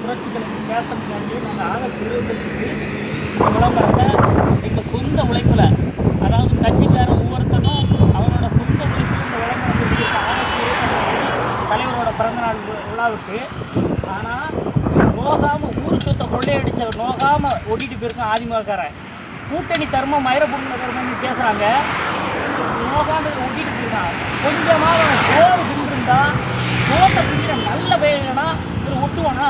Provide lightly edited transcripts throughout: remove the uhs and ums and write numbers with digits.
புரட்சிகளை பேசுறதுக்காண்டி நாங்கள் ஆகஸ்ட் 25க்கு விளம்பரத்தை எங்கள் சொந்த உழைப்பில், அதாவது கட்சிக்கார ஒவ்வொருத்தரும் அவனோட சொந்த உழைப்பில் இந்த விளம்பரம் சொல்லியிருக்க ஆகஸ்ட் 25 தலைவரோட பிறந்தநாள் விழாவுக்கு. ஆனால் நோகாமல் ஊர் சொத்தை கொள்ளையடிச்ச நோகாமல் ஓட்டிகிட்டு போயிருக்கோம் அதிமுகக்காரன். கூட்டணி தர்மம் மயிரபுண்ண தர்மம்னு பேசுகிறாங்க. நோகாமல் ஓட்டிகிட்டு போயிருக்கான். கொஞ்சமாக சோறு தின்றுருந்தா சோத்தை திங்கிற நல்ல பையனா இதில் ஒட்டுவானா?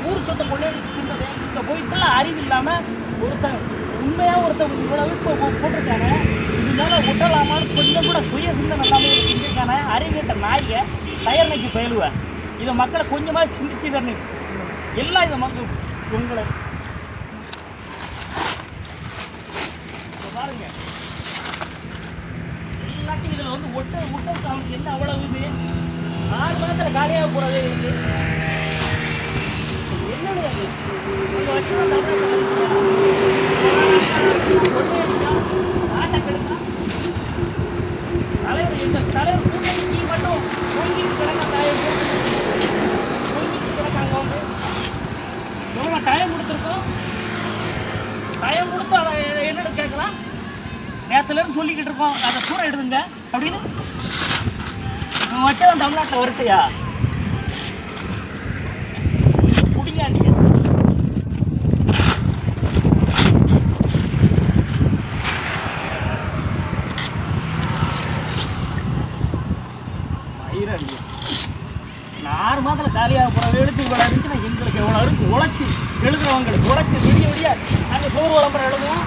ஊர் சொத்தை கொள்ளையடிச்சுன்றது இந்த போயிட்டுலாம் அறிவு இல்லாமல் ஒருத்தன் உண்மையாக ஒருத்தன் இவ்வளவு போட்டிருக்கானே, இதனால ஒட்டலாமான்னு கொஞ்சம் கூட சுய சிந்தனை இல்லாமல் செஞ்சிருக்கானே அறிவிட்ட நாயை டயர் நக்கி பயிலுவேன். இதை மக்களை கொஞ்சமாக சிந்திச்சு தரணும். எல்லாம் இதை மக்கள் உங்களை பாருங்க, எல்லாத்தையும் இதில் வந்து ஒட்ட அவனுக்கு என்ன அவ்வளவு இது 6 மாதத்தில் காலியாக போகிறதே இருக்கு. என்னது நாட்டை கெடுத்தான் தலைவர். இந்த தலைவர் கூட்டணி மட்டும் சொல்லிட்டு கிடக்காங்க. வந்து எவ்வளோ டைம் கொடுத்துருக்கோம். டைம் கொடுத்து அதை என்னென்னு கேட்கலாம். நேரத்துலேருந்து சொல்லிக்கிட்டு இருக்கோம் அதை தூரம் எடுதுங்க அப்படின்னு வச்சதான் தமிழ்நாட்டில் வரிசையா குடிங்காண்டிங்க. மயிரடி 6 மாதத்தில் காலியாக போகிற எழுத்து இவ்வளோ இருந்துச்சுன்னா எங்களுக்கு எவ்வளோ இருக்கு. உழைச்சி எழுதுறவங்களுக்கு உழைச்சி விடிய விடிய நாங்கள் சோறு விளம்பரம் எழுதுவோம்.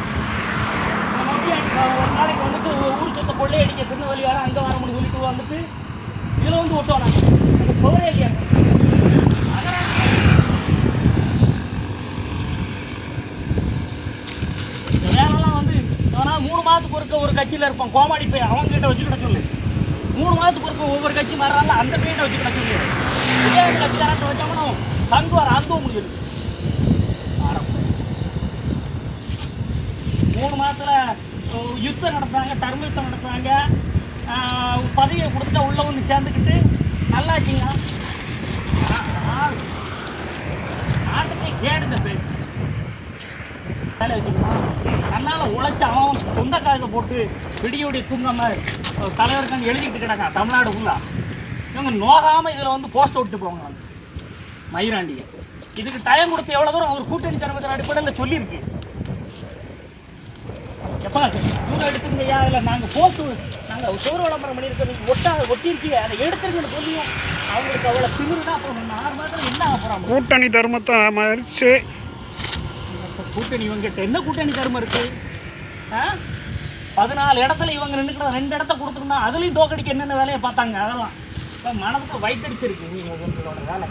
ஒரு நாளைக்கு வந்துட்டு ஊர் சொத்தை கொள்ளையடிக்க திருநெல்வேலி வர அங்கே வர முடியும் சொல்லிட்டு வந்துட்டு இதில் வந்து ஒட்டுவாங்க. அந்த சோறே இல்லையா வேலைலாம் வந்து ஆனால் 3 மாதத்துக்கு ஒருக்க ஒரு கட்சியில் இருப்பான். கோமாடி போய் அவங்ககிட்ட வச்சு கிட சொல்லு. 3 மாதத்துக்கு ஒருக்க ஒவ்வொரு கட்சி மாறாங்க. அந்த பேட்டை வச்சு கிட சொல்லு. விஜய் கட்சிக்காரத்தை வச்சோம்னா தங்குவார் அந்த முடியுது. 3 மாதத்தில் யுத்தம் நடத்துறாங்க, டர்ம் யுத்தம் நடத்துறாங்க. பதவியை கொடுத்துட்டா உள்ள வந்து சேர்ந்துக்கிட்டு நல்லாச்சிங்க. நாட்டுக்கே கேடு இந்த பேச்சு. வேலை வச்சுக்கலாம். அதனால் உழைச்சி அவன் சொந்த காலத்தை போட்டு விடிய தூங்காம தலைவருக்கான எழுதிக்கிட்டு கிடக்கான் தமிழ்நாடு ஃபுல்லாக. இவங்க நோகாமல் இதில் வந்து போஸ்ட் விட்டு போவாங்க. வந்து மயிராண்டியை இதுக்கு டைம் கொடுத்து எவ்வளோ தூரம் அவர் கூட்டணி தரமத்தின் அடிப்படையில் சொல்லியிருக்கு. எப்பா தூரம் எடுத்துருங்கய்யா, இல்லை நாங்கள் போஸ்ட்டு நாங்கள் சோறு விளம்பரம் பண்ணியிருக்கிறது ஒட்டியிருக்கீங்க அதை எடுத்துருங்கன்னு சொல்லியும் அவங்களுக்கு அவ்வளோ சிமிருனா அப்புறம் 6 மாதத்தில் என்ன ஆக போகிறாங்க? கூட்டணி தர்மத்தை மறிச்சு கூட்டணி இவங்ககிட்ட என்ன கூட்டணி தர்மம் இருக்கு? 14 இடத்துல இவங்க நின்றுக்கிட்ட 2 இடத்த கொடுத்துருந்தா அதுலேயும் தோக்கடிக்க என்னென்ன வேலையை பார்த்தாங்க. அதெல்லாம் இப்போ மனதுக்கு வயிற்றடிச்சிருக்கு உங்களோட வேலை.